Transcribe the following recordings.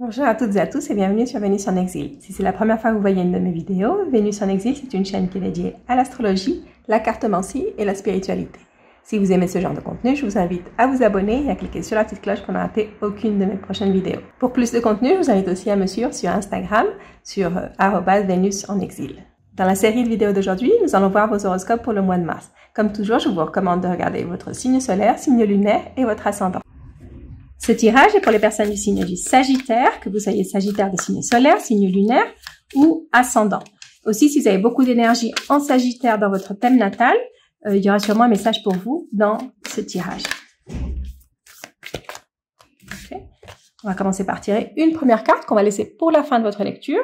Bonjour à toutes et à tous et bienvenue sur Vénus en Exil. Si c'est la première fois que vous voyez une de mes vidéos, Vénus en Exil, c'est une chaîne qui est dédiée à l'astrologie, la cartomancie et la spiritualité. Si vous aimez ce genre de contenu, je vous invite à vous abonner et à cliquer sur la petite cloche pour ne rater aucune de mes prochaines vidéos. Pour plus de contenu, je vous invite aussi à me suivre sur Instagram, sur @Vénus en Exil. Dans la série de vidéos d'aujourd'hui, nous allons voir vos horoscopes pour le mois de mars. Comme toujours, je vous recommande de regarder votre signe solaire, signe lunaire et votre ascendant. Ce tirage est pour les personnes du signe du Sagittaire, que vous soyez Sagittaire de signe solaire, signe lunaire ou ascendant. Aussi, si vous avez beaucoup d'énergie en Sagittaire dans votre thème natal, il y aura sûrement un message pour vous dans ce tirage. Okay. On va commencer par tirer une première carte qu'on va laisser pour la fin de votre lecture.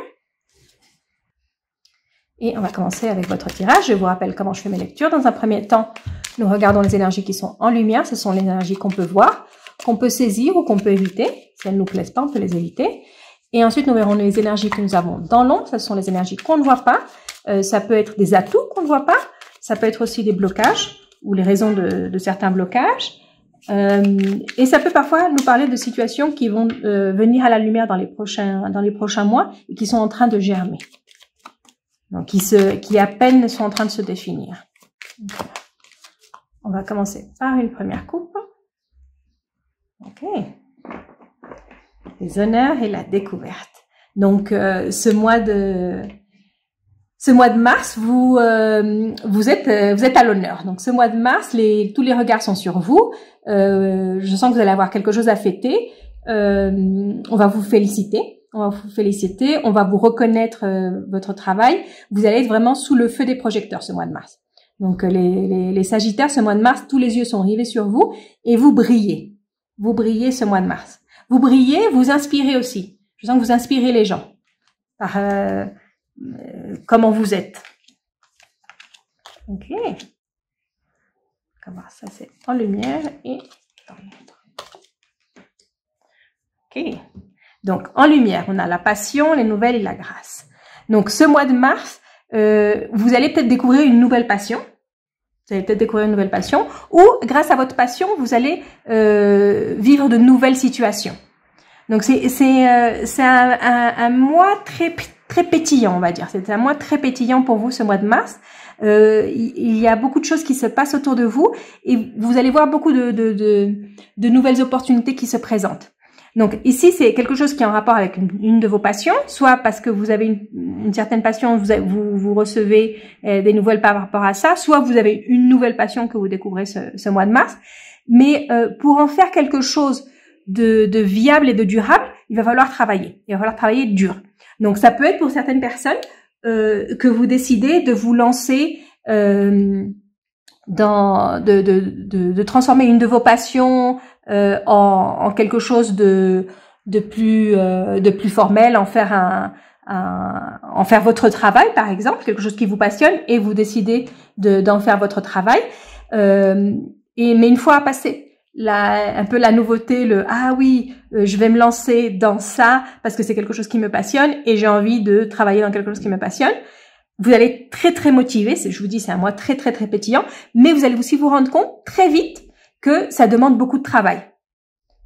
Et on va commencer avec votre tirage. Je vous rappelle comment je fais mes lectures. Dans un premier temps, nous regardons les énergies qui sont en lumière. Ce sont les énergies qu'on peut voir, qu'on peut saisir ou qu'on peut éviter. Si elles ne nous plaisent pas, on peut les éviter. Et ensuite, nous verrons les énergies que nous avons dans l'ombre. Ce sont les énergies qu'on ne voit pas. Ça peut être des atouts qu'on ne voit pas. Ça peut être aussi des blocages ou les raisons de certains blocages. Et ça peut parfois nous parler de situations qui vont venir à la lumière dans les prochains mois et qui sont en train de germer. Donc, qui à peine sont en train de se définir. On va commencer par une première coupe. Ok. Les honneurs et la découverte. Donc, ce mois de mars, vous êtes à l'honneur. Donc, ce mois de mars, tous les regards sont sur vous. Je sens que vous allez avoir quelque chose à fêter. On va vous féliciter. On va vous reconnaître votre travail. Vous allez être vraiment sous le feu des projecteurs ce mois de mars. Donc, les Sagittaires, ce mois de mars, tous les yeux sont rivés sur vous et vous brillez. Vous brillez ce mois de mars. Vous brillez, vous inspirez aussi. Je sens que vous inspirez les gens par comment vous êtes. Ok. On va voir ça, c'est en lumière et dans l'ombre. Ok. Donc, en lumière, on a la passion, les nouvelles et la grâce. Donc, ce mois de mars, vous allez peut-être découvrir une nouvelle passion. Vous allez peut-être découvrir une nouvelle passion. Ou, grâce à votre passion, vous allez vivre de nouvelles situations. Donc, c'est un mois très pétillant, on va dire. C'est un mois très pétillant pour vous, ce mois de mars. Il y a beaucoup de choses qui se passent autour de vous. Et vous allez voir beaucoup de nouvelles opportunités qui se présentent. Donc ici, c'est quelque chose qui est en rapport avec une de vos passions, soit parce que vous avez une certaine passion, vous recevez des nouvelles par rapport à ça, soit vous avez une nouvelle passion que vous découvrez ce mois de mars. Mais pour en faire quelque chose de viable et de durable, il va falloir travailler. Il va falloir travailler dur. Donc ça peut être pour certaines personnes que vous décidez de vous lancer de transformer une de vos passions en quelque chose de plus formel, en faire votre travail, par exemple, quelque chose qui vous passionne, et vous décidez d'en faire votre travail. Mais une fois passé un peu la nouveauté, ah oui, je vais me lancer dans ça parce que c'est quelque chose qui me passionne et j'ai envie de travailler dans quelque chose qui me passionne. Vous allez être très très motivé. Je vous dis, c'est un mois très très très pétillant, mais vous allez aussi vous rendre compte très vite que ça demande beaucoup de travail,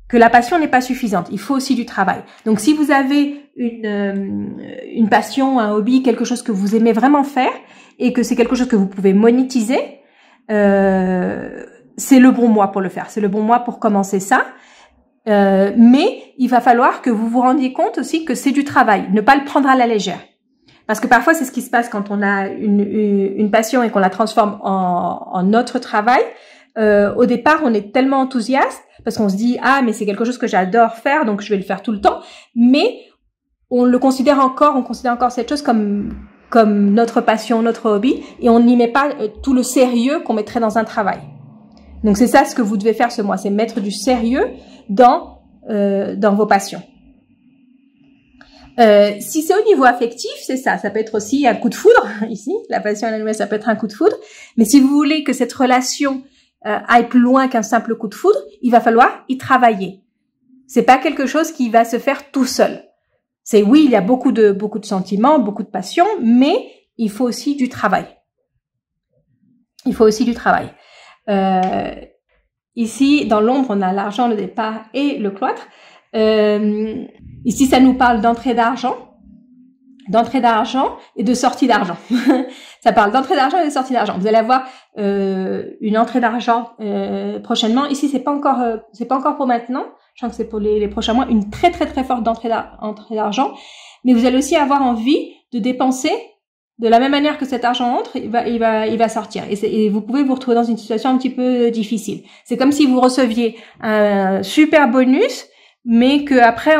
que la passion n'est pas suffisante. Il faut aussi du travail. Donc, si vous avez une passion, un hobby, quelque chose que vous aimez vraiment faire et que c'est quelque chose que vous pouvez monétiser, c'est le bon mois pour le faire. C'est le bon mois pour commencer ça. Mais il va falloir que vous vous rendiez compte aussi que c'est du travail. Ne pas le prendre à la légère. Parce que parfois, c'est ce qui se passe quand on a une passion et qu'on la transforme en notre travail. Au départ, on est tellement enthousiaste parce qu'on se dit « Ah, mais c'est quelque chose que j'adore faire, donc je vais le faire tout le temps. » Mais on considère encore cette chose comme notre passion, notre hobby, et on n'y met pas tout le sérieux qu'on mettrait dans un travail. Donc, c'est ça ce que vous devez faire ce mois, c'est mettre du sérieux dans vos passions. Si c'est au niveau affectif, c'est ça. Ça peut être aussi un coup de foudre, ici. La passion à la lumière, ça peut être un coup de foudre. Mais si vous voulez que cette relation aille plus loin qu'un simple coup de foudre, il va falloir y travailler. C'est pas quelque chose qui va se faire tout seul. Oui, il y a beaucoup de sentiments, beaucoup de passion, mais il faut aussi du travail. Il faut aussi du travail. Ici, dans l'ombre, on a l'argent, le départ et le cloître. Ici, ça nous parle d'entrée d'argent et de sortie d'argent. Ça parle d'entrée d'argent et de sortie d'argent. Vous allez avoir une entrée d'argent prochainement. Ici, c'est pas encore pour maintenant. Je pense que c'est pour les prochains mois, une très très très forte entrée d'argent. Mais vous allez aussi avoir envie de dépenser de la même manière que cet argent entre, il va sortir. Et vous pouvez vous retrouver dans une situation un petit peu difficile. C'est comme si vous receviez un super bonus, mais que après,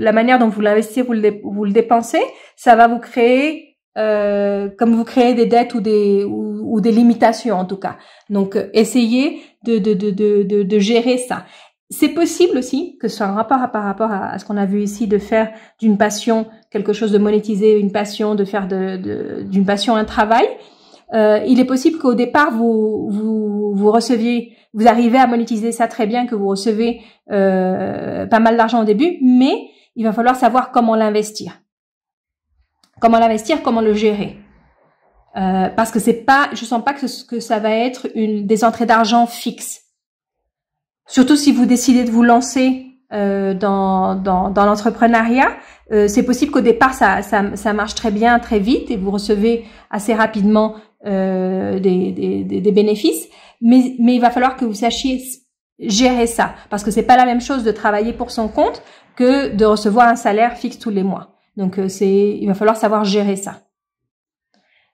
la manière dont vous l'investissez, vous le dépensez, ça va vous créer, comme vous créez des dettes ou des limitations en tout cas. Donc, essayez de gérer ça. C'est possible aussi que ce soit un rapport par rapport à ce qu'on a vu ici, de faire d'une passion quelque chose de monétiser, une passion, de faire d'une passion un travail. Il est possible qu'au départ vous receviez, vous arrivez à monétiser ça très bien, que vous recevez pas mal d'argent au début, mais il va falloir savoir comment l'investir, comment le gérer. Parce que je sens pas que ça va être des entrées d'argent fixes. Surtout si vous décidez de vous lancer dans l'entrepreneuriat, c'est possible qu'au départ ça marche très bien, très vite, et vous recevez assez rapidement des bénéfices. Mais il va falloir que vous sachiez gérer ça, parce que c'est pas la même chose de travailler pour son compte que de recevoir un salaire fixe tous les mois. Donc il va falloir savoir gérer ça.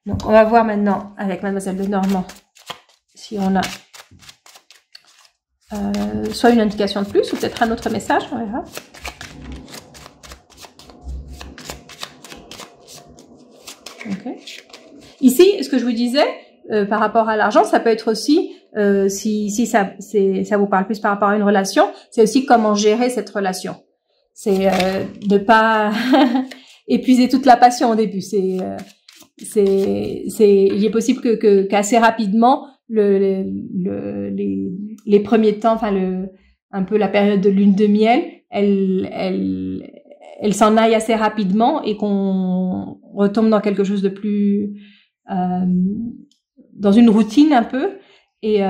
Donc on va voir maintenant avec Mademoiselle Lenormand si on a soit une indication de plus ou peut-être un autre message, on verra. Okay. Ici, ce que je vous disais par rapport à l'argent, ça peut être aussi, si ça vous parle plus par rapport à une relation, c'est aussi comment gérer cette relation. C'est de pas épuiser toute la passion au début. Il est possible qu'assez rapidement les premiers temps, enfin un peu la période de lune de miel, elle s'en aille assez rapidement et qu'on retombe dans quelque chose de plus dans une routine un peu, et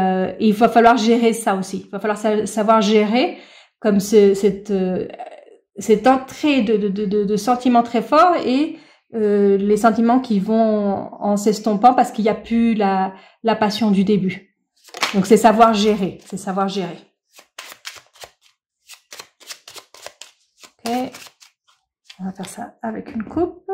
il va falloir gérer ça aussi. Il va falloir savoir gérer comme cette entrée de sentiments très forts et les sentiments qui vont en s'estompant parce qu'il n'y a plus la passion du début. Donc c'est savoir gérer, Ok, on va faire ça avec une coupe.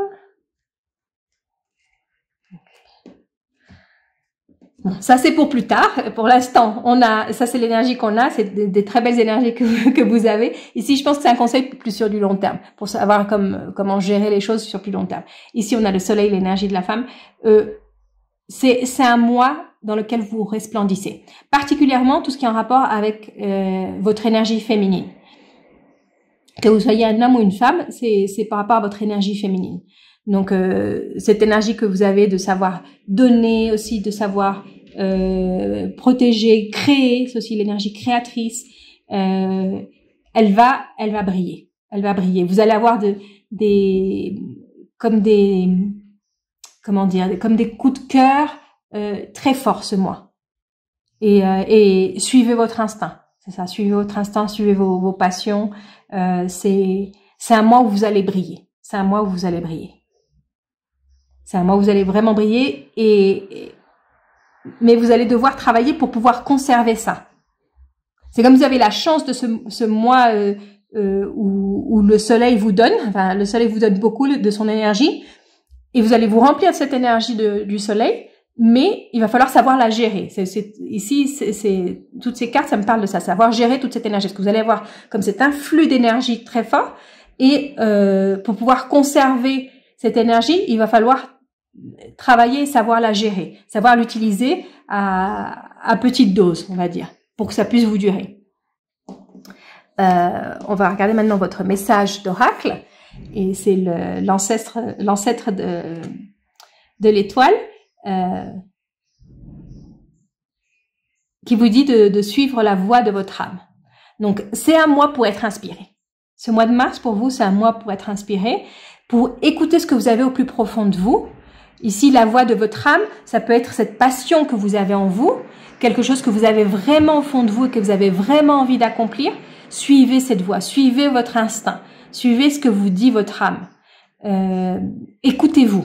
Bon, ça c'est pour plus tard. Pour l'instant, ça c'est l'énergie qu'on a, c'est des très belles énergies que vous avez. Ici, je pense que c'est un conseil plus sur du long terme, pour savoir comment gérer les choses sur plus long terme. Ici, on a le soleil, l'énergie de la femme. C'est un mois dans lequel vous resplendissez. Particulièrement tout ce qui est en rapport avec votre énergie féminine. Que vous soyez un homme ou une femme, c'est par rapport à votre énergie féminine. Donc, cette énergie que vous avez de savoir donner aussi, de savoir protéger, créer, c'est aussi l'énergie créatrice, elle va briller. Elle va briller. Vous allez avoir comme des coups de cœur très forts ce mois. Et suivez votre instinct. C'est ça, suivez votre instinct, suivez vos passions. C'est un mois où vous allez briller. C'est un mois où vous allez briller. C'est un mois où vous allez vraiment briller, mais vous allez devoir travailler pour pouvoir conserver ça. C'est comme vous avez la chance de ce mois où le soleil vous donne, enfin le soleil vous donne beaucoup de son énergie, et vous allez vous remplir de cette énergie du soleil, mais il va falloir savoir la gérer. Ici, toutes ces cartes, ça me parle de ça, savoir gérer toute cette énergie, parce que vous allez avoir comme cet influx d'énergie très fort, et pour pouvoir conserver cette énergie, il va falloir travailler et savoir la gérer, savoir l'utiliser à petite dose, on va dire, pour que ça puisse vous durer. On va regarder maintenant votre message d'oracle, et c'est l'ancêtre de l'étoile qui vous dit de suivre la voie de votre âme. Donc, c'est un mois pour être inspiré. Ce mois de mars, pour vous, c'est un mois pour être inspiré, pour écouter ce que vous avez au plus profond de vous. Ici, la voix de votre âme, ça peut être cette passion que vous avez en vous, quelque chose que vous avez vraiment au fond de vous et que vous avez vraiment envie d'accomplir. Suivez cette voie, suivez votre instinct. Suivez ce que vous dit votre âme. Écoutez-vous.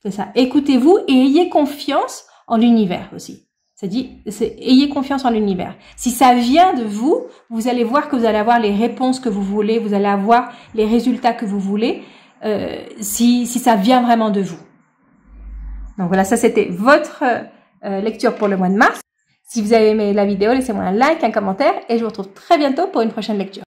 C'est ça. Écoutez-vous et ayez confiance en l'univers aussi. Ayez confiance en l'univers. Si ça vient de vous, vous allez voir que vous allez avoir les réponses que vous voulez, vous allez avoir les résultats que vous voulez, si ça vient vraiment de vous. Donc voilà, ça c'était votre lecture pour le mois de mars. Si vous avez aimé la vidéo, laissez-moi un like, un commentaire et je vous retrouve très bientôt pour une prochaine lecture.